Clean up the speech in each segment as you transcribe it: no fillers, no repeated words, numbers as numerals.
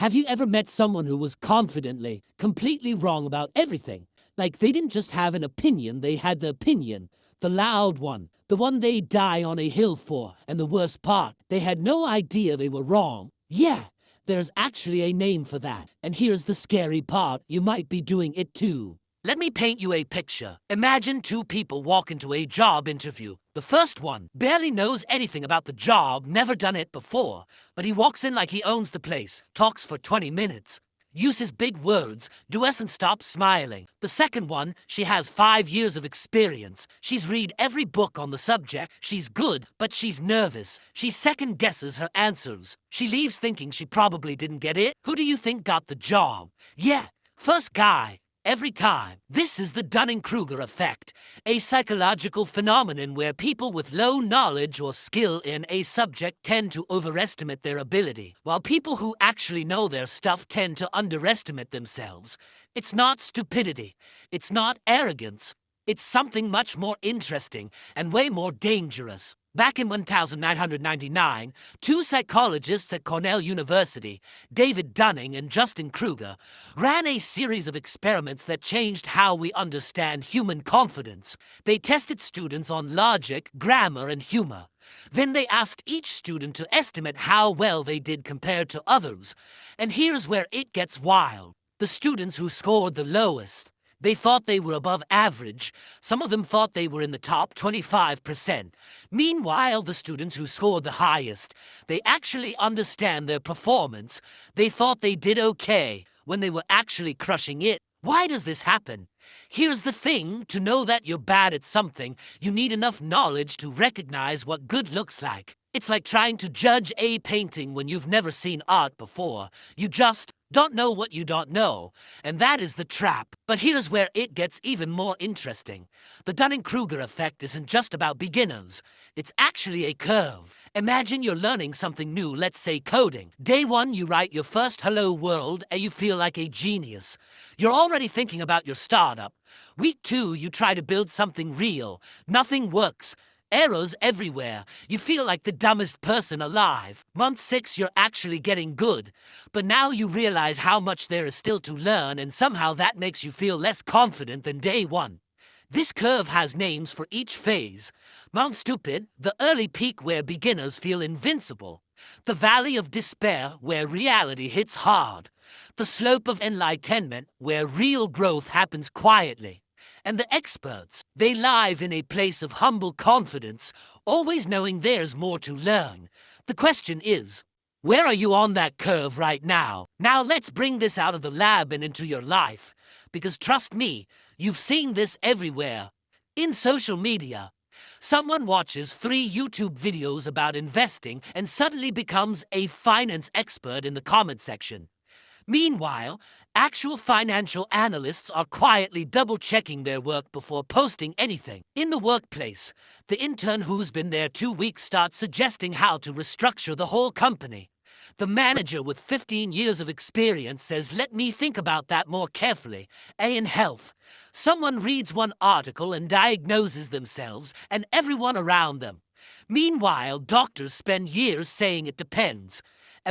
Have you ever met someone who was confidently, completely wrong about everything? Like they didn't just have an opinion, they had the opinion. The loud one. The one they die on a hill for. And the worst part, they had no idea they were wrong. Yeah, there's actually a name for that. And here's the scary part, you might be doing it too. Let me paint you a picture. Imagine two people walk into a job interview. The first one barely knows anything about the job, never done it before, but he walks in like he owns the place, talks for 20 minutes, uses big words, doesn't stop smiling. The second one, she has 5 years of experience. She's read every book on the subject. She's good, but she's nervous. She second guesses her answers. She leaves thinking she probably didn't get it. Who do you think got the job? Yeah, first guy. Every time. This is the Dunning-Kruger Effect, a psychological phenomenon where people with low knowledge or skill in a subject tend to overestimate their ability, while people who actually know their stuff tend to underestimate themselves. It's not stupidity. It's not arrogance. It's something much more interesting and way more dangerous. Back in 1999, two psychologists at Cornell University, David Dunning and Justin Kruger, ran a series of experiments that changed how we understand human confidence. They tested students on logic, grammar, and humor. Then they asked each student to estimate how well they did compared to others. And here's where it gets wild. The students who scored the lowest, they thought they were above average. Some of them thought they were in the top 25%. Meanwhile, the students who scored the highest, they actually understand their performance. They thought they did okay when they were actually crushing it. Why does this happen? Here's the thing, to know that you're bad at something, you need enough knowledge to recognize what good looks like. It's like trying to judge a painting when you've never seen art before. You just don't know what you don't know, and that is the trap. But here's where it gets even more interesting. The Dunning-Kruger effect isn't just about beginners. It's actually a curve. Imagine you're learning something new, let's say coding. Day 1, you write your first hello world and you feel like a genius. You're already thinking about your startup. Week 2, you try to build something real. Nothing works. Errors everywhere. You feel like the dumbest person alive. Month 6, you're actually getting good. But now you realize how much there is still to learn, and somehow that makes you feel less confident than day 1. This curve has names for each phase. Mount Stupid, the early peak where beginners feel invincible. The Valley of Despair, where reality hits hard. The Slope of Enlightenment, where real growth happens quietly. And the experts, they live in a place of humble confidence, always knowing there's more to learn. The question is, where are you on that curve right now? Now let's bring this out of the lab and into your life. Because trust me, you've seen this everywhere. In social media, someone watches 3 YouTube videos about investing and suddenly becomes a finance expert in the comment section. Meanwhile, actual financial analysts are quietly double-checking their work before posting anything. In the workplace, the intern who's been there 2 weeks starts suggesting how to restructure the whole company. The manager with 15 years of experience says, "Let me think about that more carefully." In health, someone reads one article and diagnoses themselves and everyone around them. Meanwhile, doctors spend years saying it depends.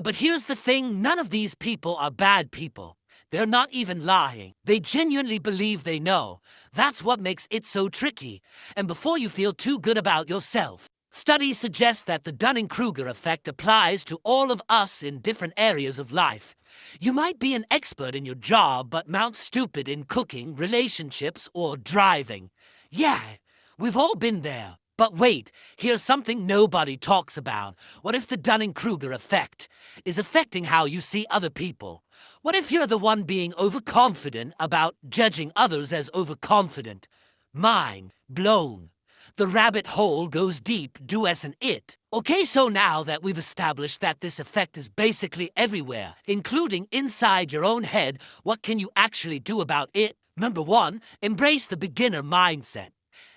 But here's the thing, none of these people are bad people. They're not even lying. They genuinely believe they know. That's what makes it so tricky. And before you feel too good about yourself, studies suggest that the Dunning-Kruger effect applies to all of us in different areas of life. You might be an expert in your job, but Mount Stupid in cooking, relationships, or driving. Yeah, we've all been there. But wait, here's something nobody talks about. What if the Dunning-Kruger effect is affecting how you see other people? What if you're the one being overconfident about judging others as overconfident? Mind blown. The rabbit hole goes deep, doesn't it? Okay, so now that we've established that this effect is basically everywhere, including inside your own head, what can you actually do about it? Number 1, embrace the beginner mindset.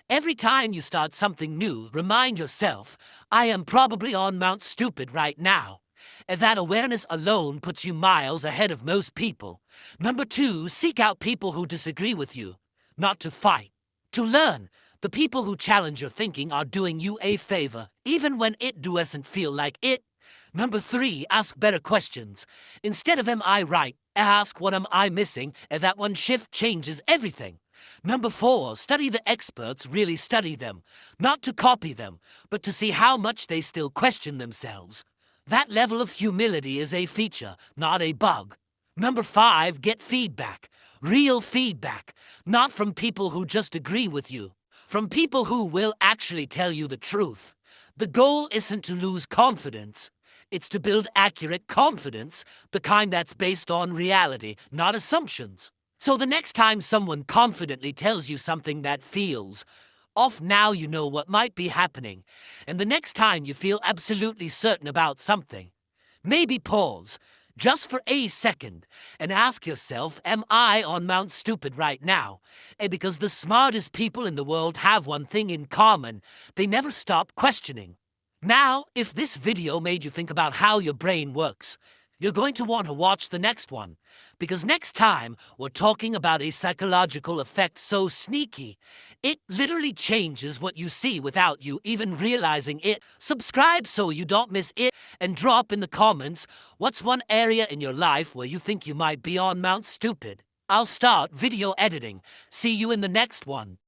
Every time you start something new, remind yourself, I am probably on Mount Stupid right now. And that awareness alone puts you miles ahead of most people. Number 2, seek out people who disagree with you. Not to fight, to learn. The people who challenge your thinking are doing you a favor, even when it doesn't feel like it. Number 3, ask better questions. Instead of am I right, ask what am I missing, and that one shift changes everything. Number 4, study the experts, really study them. Not to copy them, but to see how much they still question themselves. That level of humility is a feature, not a bug. Number 5, get feedback. Real feedback. Not from people who just agree with you. From people who will actually tell you the truth. The goal isn't to lose confidence. It's to build accurate confidence, the kind that's based on reality, not assumptions. So the next time someone confidently tells you something that feels off, now you know what might be happening. And the next time you feel absolutely certain about something, maybe pause, just for a second, and ask yourself, am I on Mount Stupid right now? And because the smartest people in the world have one thing in common, they never stop questioning. Now, if this video made you think about how your brain works, you're going to want to watch the next one, because next time we're talking about a psychological effect so sneaky, it literally changes what you see without you even realizing it. Subscribe so you don't miss it, and drop in the comments what's one area in your life where you think you might be on Mount Stupid. I'll start video editing. See you in the next one.